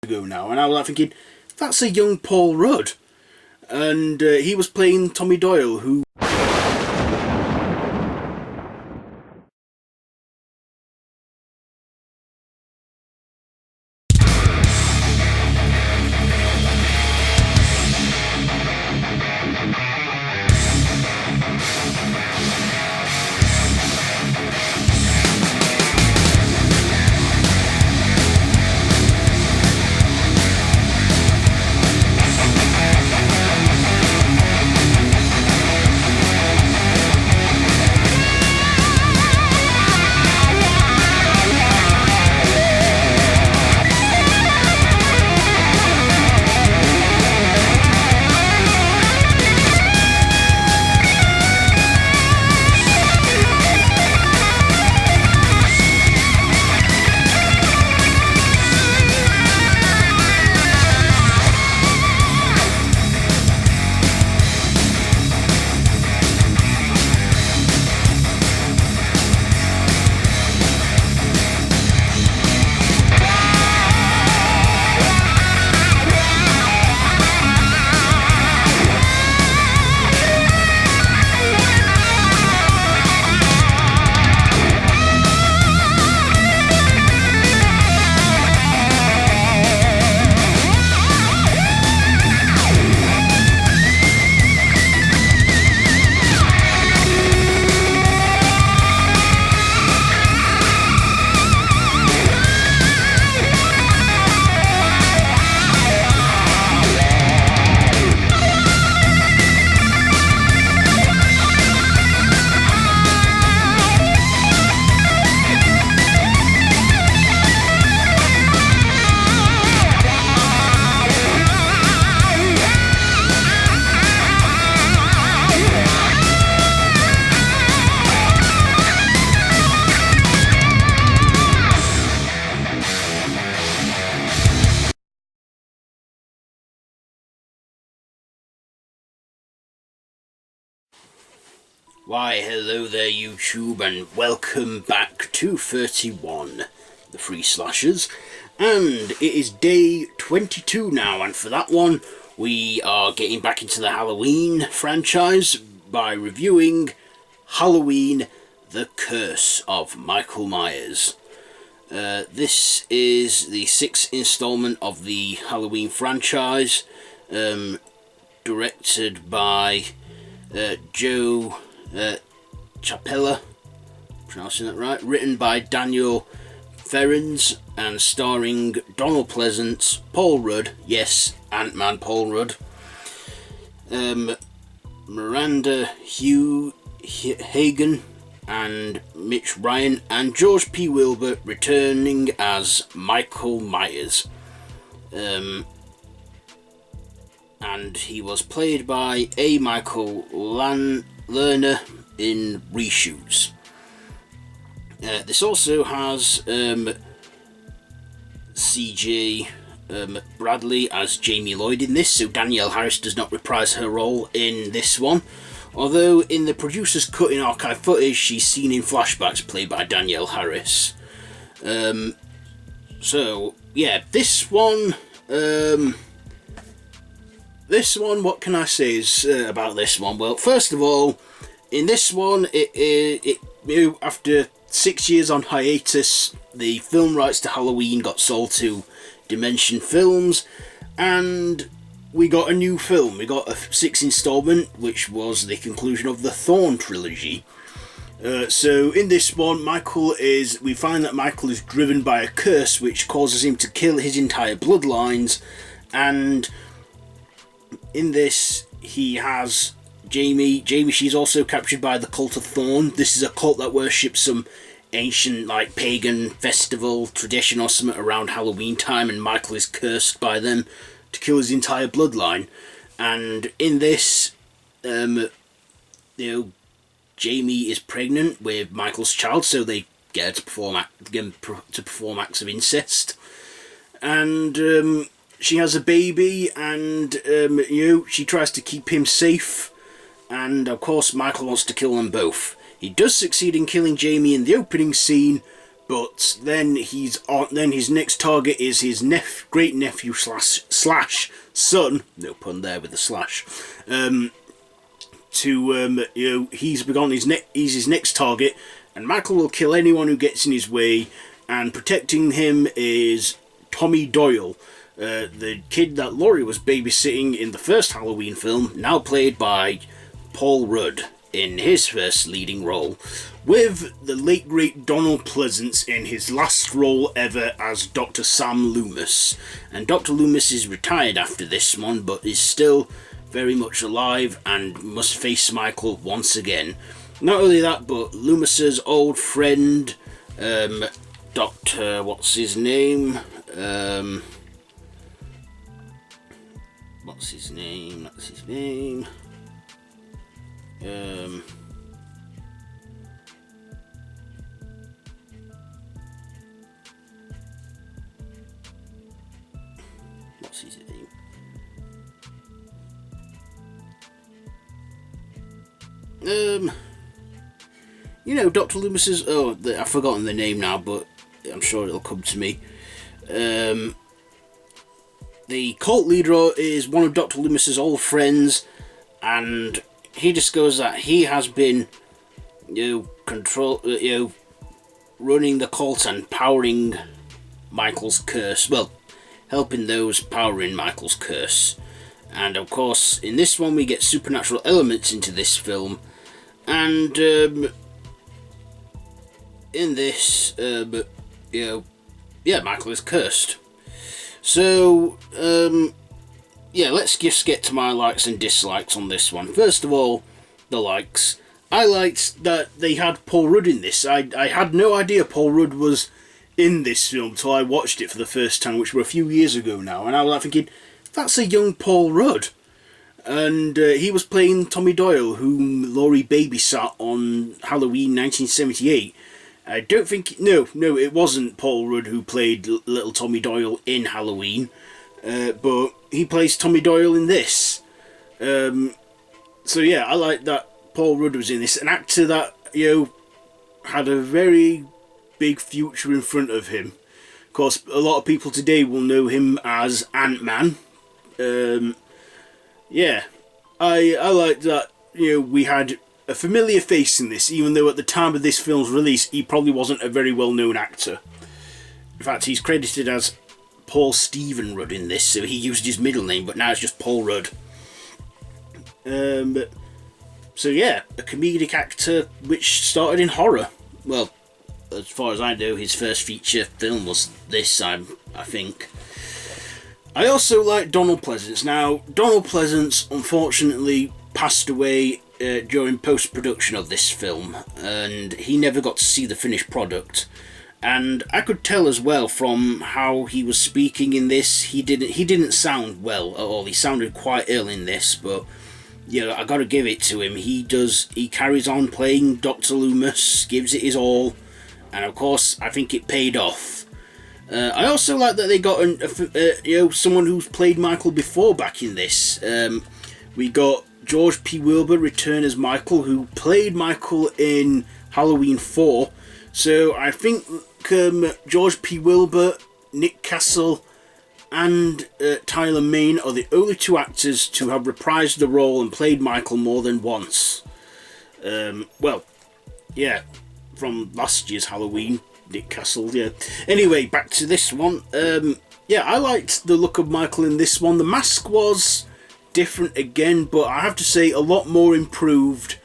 ago now, and I was like thinking, that's a young Paul Rudd, and he was playing Tommy Doyle, who Why, hello there YouTube, and welcome back to 31, the Free Slashers, and it is day 22 now, and for that one we are getting back into the Halloween franchise by reviewing Halloween, the Curse of Micheal Myers. This is the 6th installment of the Halloween franchise, directed by Joe Chapella, pronouncing that right, written by Daniel Ferrens and starring Donald Pleasence, Paul Rudd, yes, Ant-Man Paul Rudd, Miranda Hagen and Mitch Ryan, and George P. Wilbur returning as Micheal Myers. And he was played by A. Michael Lerner in reshoots. This also has C.J. Bradley as Jamie Lloyd in this, so Danielle Harris does not reprise her role in this one. Although in the producer's cut in archive footage, she's seen in flashbacks played by Danielle Harris. So yeah, this one, what can I say is about this one? Well, first of all, in this one, after 6 years on hiatus, the film rights to Halloween got sold to Dimension Films, and we got a new film. We got a 6th installment, which was the conclusion of the Thorn trilogy. So in this one, we find that Michael is driven by a curse which causes him to kill his entire bloodlines, and in this he has Jaime, she's also captured by the Cult of Thorn. This is a cult that worships some ancient, like, pagan festival tradition or something around Halloween time, and Michael is cursed by them to kill his entire bloodline. And in this, Jaime is pregnant with Michael's child, so they get her to perform acts of incest. And she has a baby, and she tries to keep him safe. And of course Michael wants to kill them both. He does succeed in killing Jaime in the opening scene, but then then his next target is his great nephew slash son. No pun there with the slash. He's his next target, and Michael will kill anyone who gets in his way. And protecting him is Tommy Doyle, the kid that Laurie was babysitting in the first Halloween film, now played by Paul Rudd in his first leading role, with the late great Donald Pleasence in his last role ever as Dr. Sam Loomis. And Dr. Loomis is retired after this one, but is still very much alive and must face Michael once again. Not only that, but Loomis's old friend, Dr. What's his name? What's his name? Dr. Loomis's... I've forgotten the name now, but I'm sure it'll come to me. The cult leader is one of Dr. Loomis's old friends, and he discovers that he has been, running the cult and powering Michael's curse. Well, helping those powering Michael's curse. And of course, in this one, we get supernatural elements into this film, and in this, Michael is cursed. So, let's just get to my likes and dislikes on this one. First of all, the likes. I liked that they had Paul Rudd in this. I had no idea Paul Rudd was in this film till I watched it for the first time, which were a few years ago now, and I was like thinking, that's a young Paul Rudd. And he was playing Tommy Doyle, whom Laurie babysat on Halloween 1978. I don't think... No, it wasn't Paul Rudd who played little Tommy Doyle in Halloween. But he plays Tommy Doyle in this. So yeah, I like that Paul Rudd was in this. An actor that, had a very big future in front of him. Of course, a lot of people today will know him as Ant-Man. I like that, we had a familiar face in this, even though at the time of this film's release, he probably wasn't a very well-known actor. In fact, he's credited as Paul Stephen Rudd in this, so he used his middle name, but now it's just Paul Rudd. A comedic actor which started in horror. Well, as far as I know, his first feature film was this, I think. I also like Donald Pleasence. Now, Donald Pleasence, unfortunately, passed away during post-production of this film, and he never got to see the finished product. And I could tell as well from how he was speaking in this, he didn't sound well at all. He sounded quite ill in this, but I got to give it to him. He carries on playing Dr. Loomis, gives it his all, and of course I think it paid off. I also like that they got someone who's played Michael before back in this. We got George P. Wilbur return as Michael, who played Michael in Halloween 4. So I think George P. Wilbur, Nick Castle, and Tyler Mane are the only two actors to have reprised the role and played Michael more than once. From last year's Halloween, Nick Castle, yeah. Anyway, back to this one. I liked the look of Michael in this one. The mask was different again, but I have to say a lot more improved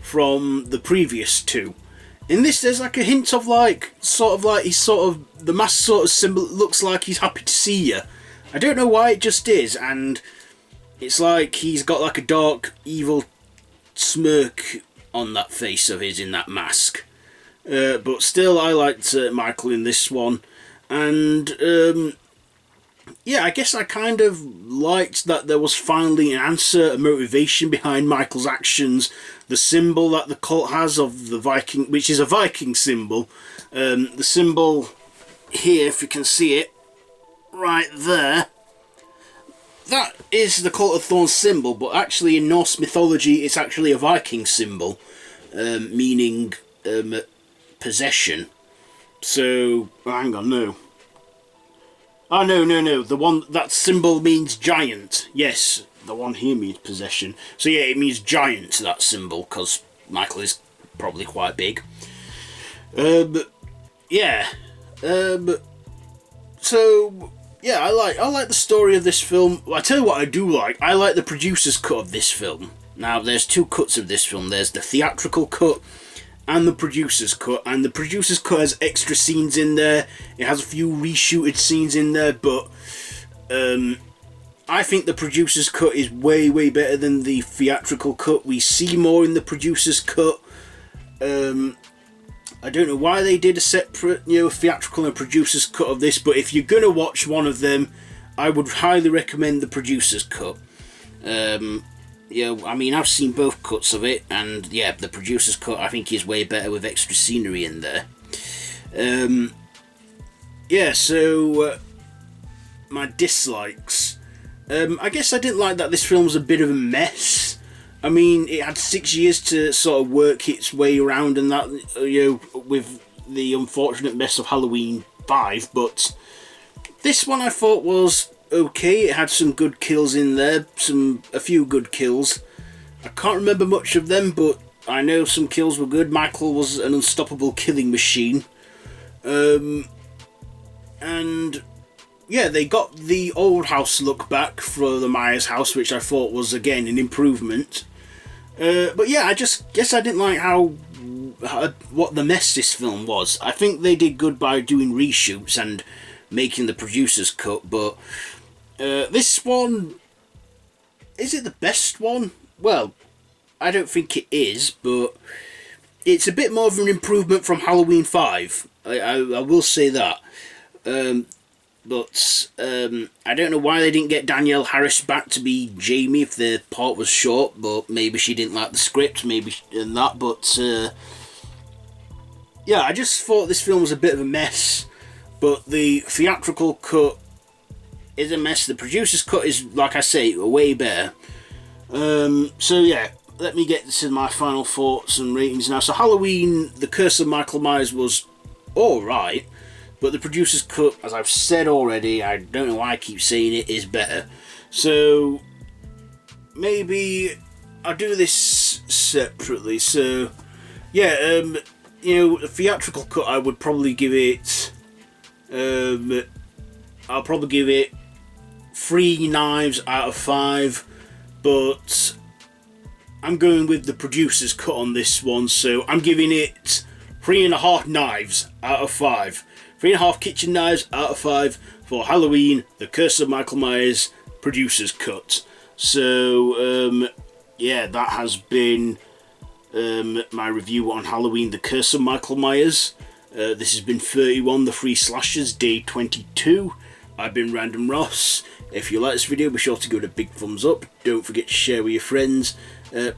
from the previous two. In this, there's like a hint of the mask sort of symbol looks like he's happy to see you. I don't know why, it just is, and it's like he's got like a dark, evil smirk on that face of his in that mask. But still, I liked Michael in this one, and I guess I kind of liked that there was finally an answer, a motivation behind Michael's actions. The symbol that the cult has of the Viking, which is a Viking symbol. The symbol here, if you can see it, right there, that is the Cult of Thorns symbol, but actually in Norse mythology it's actually a Viking symbol, meaning possession. So, hang on, no. Oh, no. The one, that symbol means giant. Yes, the one here means possession. So yeah, it means giant, that symbol, because Michael is probably quite big. Yeah. So, yeah, I like the story of this film. Well, I tell you what I do like. I like the producer's cut of this film. Now, there's two cuts of this film. There's the theatrical cut and the producer's cut. And the producer's cut has extra scenes in there. It has a few reshooted scenes in there, but I think the producer's cut is way better than the theatrical cut. We see more in the producer's cut. I don't know why they did a separate, theatrical and producer's cut of this, but if you're going to watch one of them, I would highly recommend the producer's cut. I mean, I've seen both cuts of it, and yeah, the producer's cut I think is way better with extra scenery in there. My dislikes. I guess I didn't like that this film was a bit of a mess. I mean, it had 6 years to sort of work its way around and that, with the unfortunate mess of Halloween 5, but this one I thought was okay. It had some good kills in there, a few good kills. I can't remember much of them, but I know some kills were good. Michael was an unstoppable killing machine. And yeah, they got the old house look back for the Myers house, which I thought was, again, an improvement. But yeah, I just guess I didn't like what the mess this film was. I think they did good by doing reshoots and making the producer's cut, but this one, is it the best one? Well, I don't think it is, but it's a bit more of an improvement from Halloween 5. I will say that. But I don't know why they didn't get Danielle Harris back to be Jaime if the part was short, but maybe she didn't like the script, and that, but yeah, I just thought this film was a bit of a mess, but the theatrical cut is a mess. The producer's cut is, like I say, way better. So yeah, let me get to my final thoughts and ratings now. So Halloween, The Curse of Micheal Myers was alright, but the producer's cut, as I've said already, I don't know why I keep saying it, is better. So maybe I'll do this separately. So yeah, the theatrical cut, I would probably give it, I'll probably give it 3 knives out of 5, but I'm going with the producer's cut on this one, so I'm giving it 3.5 knives out of 5. 3.5 kitchen knives out of 5 for Halloween, The Curse of Micheal Myers producer's cut. So, yeah, that has been my review on Halloween, The Curse of Micheal Myers. This has been 31, The Free Slashers, day 22. I've been Random Ross. If you like this video, be sure to give it a big thumbs up. Don't forget to share with your friends.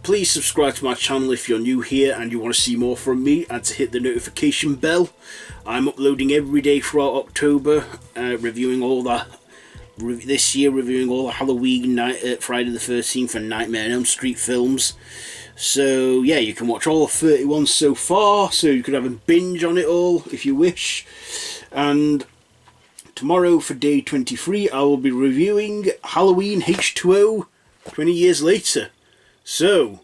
Please subscribe to my channel if you're new here and you want to see more from me, and to hit the notification bell. I'm uploading every day throughout October, reviewing all the Halloween night, Friday the 13th and Nightmare on Elm Street films. So yeah, you can watch all 31 so far, so you could have a binge on it all if you wish. And tomorrow for day 23 I will be reviewing Halloween H2O 20 years later. So,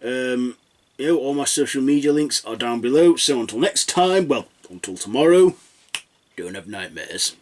all my social media links are down below. So until next time, well, until tomorrow, don't have nightmares.